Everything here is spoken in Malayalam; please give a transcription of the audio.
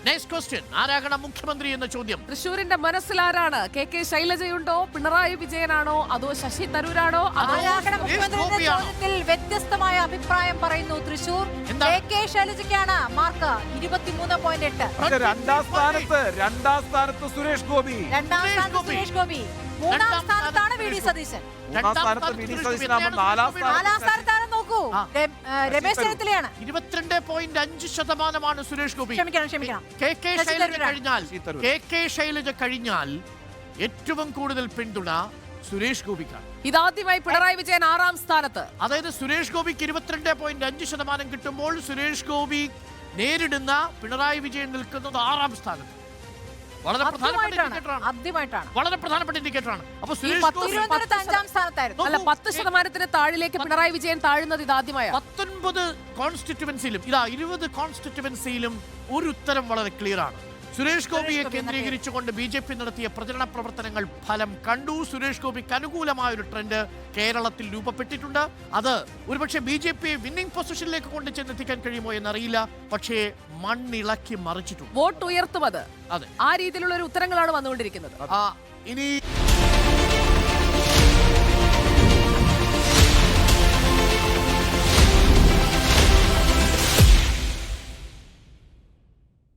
നെക്സ്റ്റ് ക്വസ്റ്റ്യൻ, ആരാകണം മുഖ്യമന്ത്രി എന്ന ചോദ്യം. തൃശ്ശൂരിന്റെ മനസ്സിലാരാണ്? കെ ശൈലജയുണ്ടോ, പിണറായി വിജയനാണോ, അതോ ശശി തരൂരാണോ, അതോ ആരാകണം മുഖ്യമന്ത്രി എന്ന ചോദ്യത്തിൽ വ്യത്യസ്തമായ അഭിപ്രായം പറയുന്നു തൃശൂർ. K ശൈലജയ്ക്കാണ് mark 23.8. രണ്ടാം സ്ഥാനത്ത് സുരേഷ് ഗോപി. മൂന്നാം സ്ഥാനത്താണ് വി ഡി സതീശൻ. നാലാം സ്ഥാനത്താണ് നോക്കൂ രമേശ് ചെന്നിത്തലയാണ്. 22.5% സുരേഷ് ഗോപി. ക്ഷമിക്കണം. കെ ശൈലജ കഴിഞ്ഞാൽ ഏറ്റവും കൂടുതൽ പിന്തുണ സുരേഷ് ഗോപിക്കാണ്. ഇതാദ്യമായി പിണറായി വിജയൻ 6ാം സ്ഥാനത്ത്. അതായത് സുരേഷ് ഗോപിക്ക് 22.5% കിട്ടുമ്പോൾ സുരേഷ് ഗോപി നേരിടുന്ന പിണറായി വിജയൻ നിൽക്കുന്നത് 6ാം സ്ഥാനത്ത്. വളരെ പ്രധാനപ്പെട്ട ഇൻഡിക്കേറ്ററാണ്. അപ്പൊ സുരേഷ് ഗോപി 5ാം സ്ഥാനത്തായിരുന്നു. അല്ല, 10% താഴിലേക്ക് പിണറായി വിജയൻ താഴുന്നത് ഇതാദ്യമായി. 19 കോൺസ്റ്റിറ്റ്യുവൻസിയിലും 20 കോൺസ്റ്റിറ്റ്യുവൻസിയിലും ഒരു ഉത്തരം വളരെ ക്ലിയർ ആണ്. സുരേഷ് ഗോപിയെ കേന്ദ്രീകരിച്ചുകൊണ്ട് BJP നടത്തിയ പ്രചരണ പ്രവർത്തനങ്ങൾ ഫലം കണ്ടു. സുരേഷ് ഗോപിക്ക് അനുകൂലമായ ഒരു ട്രെൻഡ് കേരളത്തിൽ രൂപപ്പെട്ടിട്ടുണ്ട്. അത് ഒരുപക്ഷെ BJPയെ വിന്നിംഗ് പൊസിഷനിലേക്ക് കൊണ്ട് ചെന്നെത്തിക്കാൻ കഴിയുമോ എന്നറിയില്ല. പക്ഷേ മണ്ണിളക്കി മറിച്ചിട്ടുണ്ട്. വോട്ട് ഉയർത്തും അത്. അതെ, ആ രീതിയിലുള്ള ഒരു ഉത്തരങ്ങളാണ് വന്നുകൊണ്ടിരിക്കുന്നത്. ഇനി